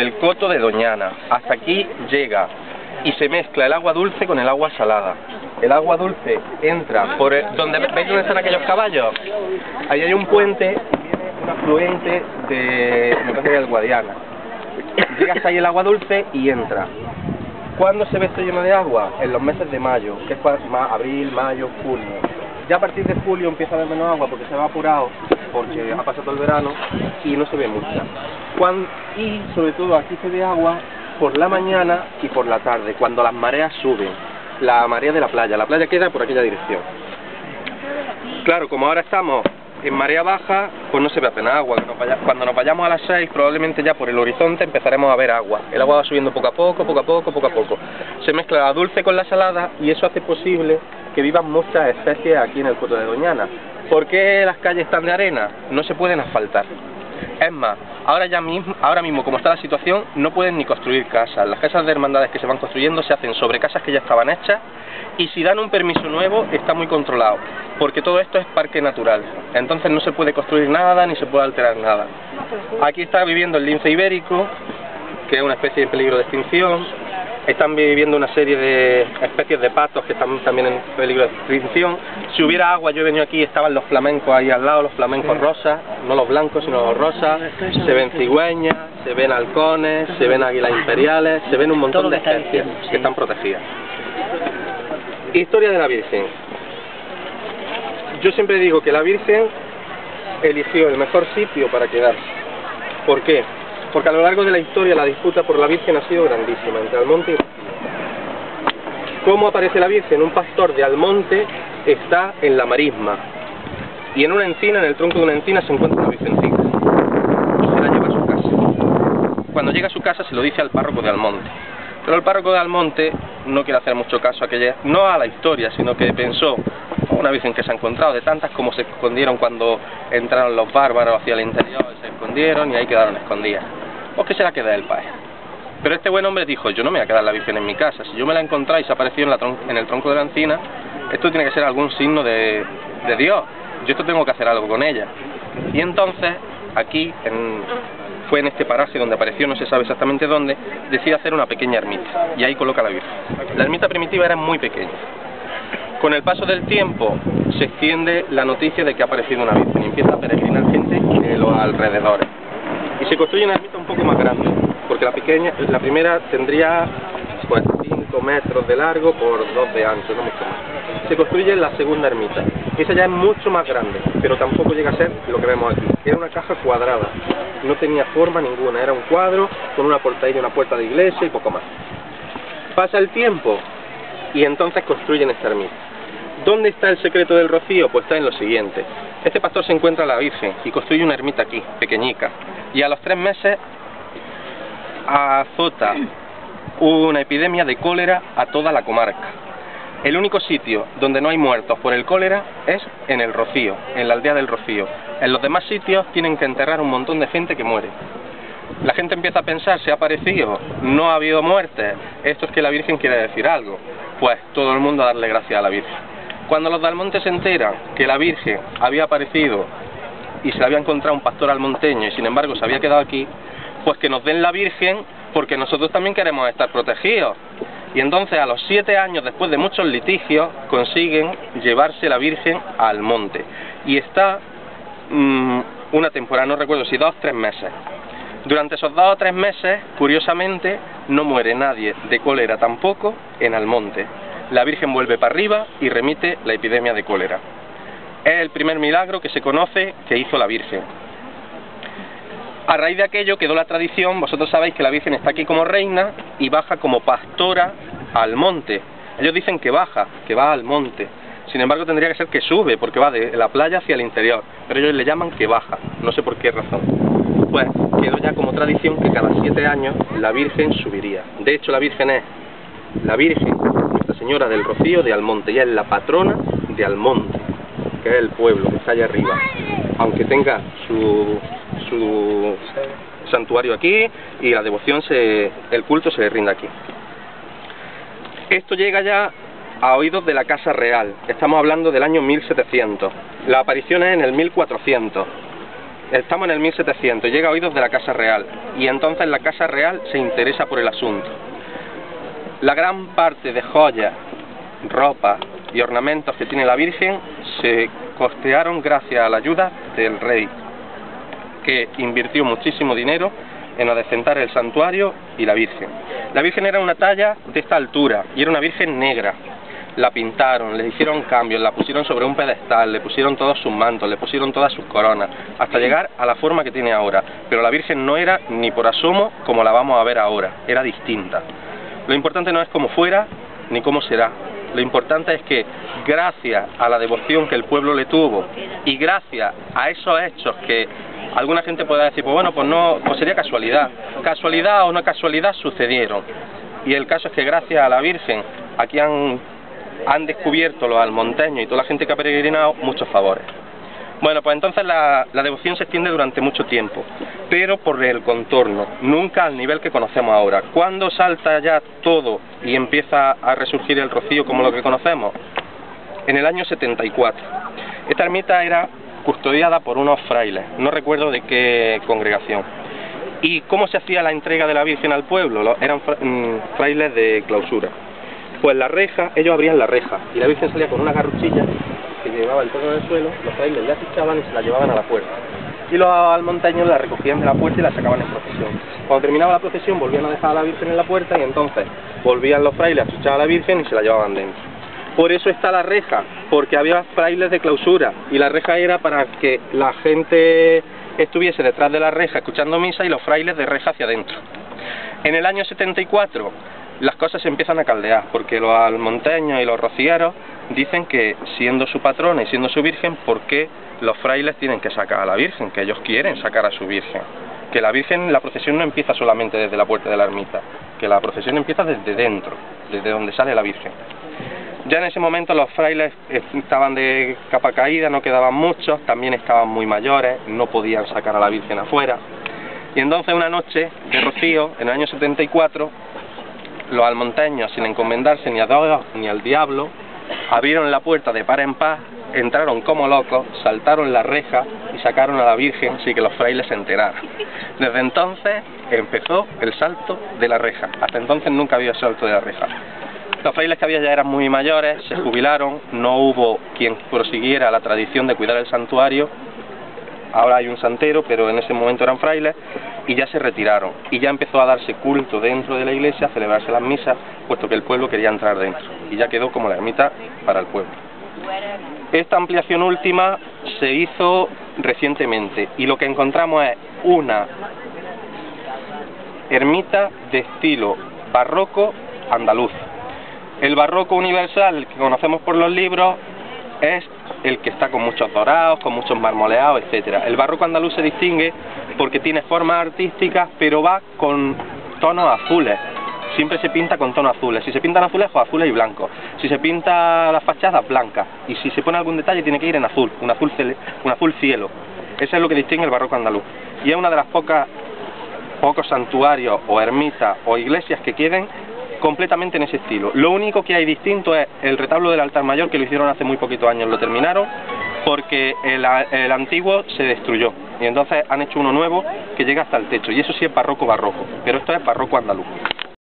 del coto de Doñana. Hasta aquí llega y se mezcla el agua dulce con el agua salada. El agua dulce entra por ¿veis dónde están aquellos caballos? Ahí hay un puente, viene un afluente de, me parece que del Guadiana. Llegas ahí el agua dulce y entra. ¿Cuándo se ve esto lleno de agua? En los meses de mayo, que es abril, mayo, junio. Ya a partir de julio empieza a haber menos agua porque se ha evaporado, porque ha pasado todo el verano y no se ve mucha. Y sobre todo aquí se ve agua por la mañana y por la tarde, cuando las mareas suben. La marea de la playa queda por aquella dirección. Claro, como ahora estamos en marea baja, pues no se ve apenas agua. Cuando nos vayamos a las 6, probablemente ya por el horizonte empezaremos a ver agua. El agua va subiendo poco a poco. Se mezcla la dulce con la salada y eso hace posible que vivan muchas especies aquí en el coto de Doñana. ¿Por qué las calles están de arena? No se pueden asfaltar. Es más, ahora mismo como está la situación, no pueden ni construir casas. Las casas de hermandades que se van construyendo se hacen sobre casas que ya estaban hechas, y si dan un permiso nuevo está muy controlado, porque todo esto es parque natural, entonces no se puede construir nada ni se puede alterar nada. Aquí está viviendo el lince ibérico, que es una especie en peligro de extinción. Están viviendo una serie de especies de patos que están también en peligro de extinción. Si hubiera agua, yo he venido aquí y estaban los flamencos ahí al lado, los flamencos rosas, no los blancos sino los rosas. Se ven cigüeñas, se ven halcones, se ven águilas imperiales, se ven un montón de especies que están protegidas. Historia de la Virgen. Yo siempre digo que la Virgen eligió el mejor sitio para quedarse. ¿Por qué? Porque a lo largo de la historia la disputa por la Virgen ha sido grandísima, entre Almonte y Rocío. ¿Cómo aparece la Virgen? Un pastor de Almonte está en la marisma, y en una encina, en el tronco de una encina, se encuentra una Virgencita, y se la lleva a su casa. Cuando llega a su casa se lo dice al párroco de Almonte, pero el párroco de Almonte no quiere hacer mucho caso no a la historia, sino que pensó, una Virgen que se ha encontrado, de tantas como se escondieron cuando entraron los bárbaros hacia el interior, se escondieron y ahí quedaron escondidas. Pues que se la queda el país. Pero este buen hombre dijo, yo no me voy a quedar la Virgen en mi casa, si yo me la he encontrado y se ha aparecido en el tronco de la encina, esto tiene que ser algún signo de Dios, yo esto tengo que hacer algo con ella. Y entonces, aquí, fue en este paraje donde apareció, no se sabe exactamente dónde, decide hacer una pequeña ermita, y ahí coloca la Virgen. La ermita primitiva era muy pequeña. Con el paso del tiempo se extiende la noticia de que ha aparecido una Virgen y empieza a peregrinar gente de los alrededores. Y se construye una ermita un poco más grande, porque la primera tendría pues 5 metros de largo por 2 de ancho, no mucho más. Se construye la segunda ermita. Esa ya es mucho más grande, pero tampoco llega a ser lo que vemos aquí. Era una caja cuadrada, no tenía forma ninguna, era un cuadro con una portería, una puerta de iglesia y poco más. Pasa el tiempo y entonces construyen esta ermita. ¿Dónde está el secreto del rocío? Pues está en lo siguiente. Este pastor se encuentra a la Virgen y construye una ermita aquí, pequeñica. Y a los 3 meses azota una epidemia de cólera a toda la comarca. El único sitio donde no hay muertos por el cólera es en el Rocío, en la aldea del Rocío. En los demás sitios tienen que enterrar un montón de gente que muere. La gente empieza a pensar, se ha aparecido, no ha habido muertes, esto es que la Virgen quiere decir algo. Pues todo el mundo a darle gracias a la Virgen. Cuando los de Almonte se enteran que la Virgen había aparecido y se la había encontrado un pastor almonteño y sin embargo se había quedado aquí, pues que nos den la Virgen porque nosotros también queremos estar protegidos. Y entonces a los 7 años, después de muchos litigios, consiguen llevarse la Virgen a Almonte. Y está una temporada, no recuerdo si 2 o 3 meses. Durante esos 2 o 3 meses, curiosamente, no muere nadie de cólera tampoco en Almonte. La Virgen vuelve para arriba y remite la epidemia de cólera. Es el primer milagro que se conoce que hizo la Virgen. A raíz de aquello quedó la tradición, vosotros sabéis que la Virgen está aquí como reina y baja como pastora al monte. Ellos dicen que baja, que va al monte. Sin embargo tendría que ser que sube, porque va de la playa hacia el interior. Pero ellos le llaman que baja, no sé por qué razón. Pues quedó ya como tradición que cada 7 años la Virgen subiría. De hecho la Virgen es la Virgen, Nuestra Señora del Rocío de Almonte. Ella es la patrona de Almonte, que es el pueblo que está allá arriba. Aunque tenga su santuario aquí y la devoción, el culto se le rinde aquí. Esto llega ya a oídos de la Casa Real. Estamos hablando del año 1700. La aparición es en el 1400. Estamos en el 1700, llega a oídos de la Casa Real, y entonces la Casa Real se interesa por el asunto. La gran parte de joyas, ropa y ornamentos que tiene la Virgen se costearon gracias a la ayuda del rey, que invirtió muchísimo dinero en adecentar el santuario y la Virgen. La Virgen era una talla de esta altura y era una Virgen negra. La pintaron, le hicieron cambios, la pusieron sobre un pedestal, le pusieron todos sus mantos, le pusieron todas sus coronas, hasta llegar a la forma que tiene ahora. Pero la Virgen no era ni por asomo como la vamos a ver ahora, era distinta. Lo importante no es cómo fuera ni cómo será. Lo importante es que gracias a la devoción que el pueblo le tuvo y gracias a esos hechos que alguna gente puede decir, pues bueno, pues no, pues sería casualidad. Casualidad o no casualidad sucedieron. Y el caso es que gracias a la Virgen aquí han descubierto los almonteños y toda la gente que ha peregrinado muchos favores. Bueno, pues entonces la devoción se extiende durante mucho tiempo, pero por el contorno, nunca al nivel que conocemos ahora. ¿Cuándo salta ya todo y empieza a resurgir el rocío como lo que conocemos? En el año 74. Esta ermita era custodiada por unos frailes, no recuerdo de qué congregación. ¿Y cómo se hacía la entrega de la Virgen al pueblo? Eran frailes de clausura. Pues la reja, ellos abrían la reja y la Virgen salía con una garruchilla que llevaba el torno del suelo, los frailes la achicaban y se la llevaban a la puerta. Y los almonteños la recogían de la puerta y la sacaban en procesión. Cuando terminaba la procesión volvían a dejar a la Virgen en la puerta y entonces volvían los frailes a achuchar a la Virgen y se la llevaban dentro. Por eso está la reja, porque había frailes de clausura y la reja era para que la gente estuviese detrás de la reja escuchando misa y los frailes de reja hacia adentro. En el año 74 las cosas se empiezan a caldear, porque los almonteños y los rocieros dicen que siendo su patrona y siendo su Virgen, ¿por qué los frailes tienen que sacar a la Virgen? Que ellos quieren sacar a su Virgen. Que la Virgen, la procesión no empieza solamente desde la puerta de la ermita, que la procesión empieza desde dentro, desde donde sale la Virgen. Ya en ese momento los frailes estaban de capa caída, no quedaban muchos, también estaban muy mayores, no podían sacar a la Virgen afuera. Y entonces una noche de rocío, en el año 74, los almonteños, sin encomendarse ni a Dios ni al diablo, abrieron la puerta de par en par, entraron como locos, saltaron la reja y sacaron a la Virgen sin que los frailes se enteraran. Desde entonces empezó el salto de la reja. Hasta entonces nunca había salto de la reja. Los frailes que había ya eran muy mayores, se jubilaron, no hubo quien prosiguiera la tradición de cuidar el santuario. Ahora hay un santero, pero en ese momento eran frailes, y ya se retiraron. Y ya empezó a darse culto dentro de la iglesia, a celebrarse las misas, puesto que el pueblo quería entrar dentro. Y ya quedó como la ermita para el pueblo. Esta ampliación última se hizo recientemente, y lo que encontramos es una ermita de estilo barroco andaluz. El barroco universal, el que conocemos por los libros, es el que está con muchos dorados, con muchos marmoleados, etcétera. El barroco andaluz se distingue porque tiene formas artísticas, pero va con tonos azules. Siempre se pinta con tonos azules. Si se pintan azulejos, azules y blancos. Si se pinta las fachadas, blancas. Y si se pone algún detalle, tiene que ir en azul, un azul cielo. Eso es lo que distingue el barroco andaluz. Y es una de las pocos santuarios o ermitas o iglesias que queden completamente en ese estilo. Lo único que hay distinto es el retablo del altar mayor, que lo hicieron hace muy poquitos años, lo terminaron porque el antiguo se destruyó y entonces han hecho uno nuevo que llega hasta el techo, y eso sí es barroco, pero esto es barroco andaluz.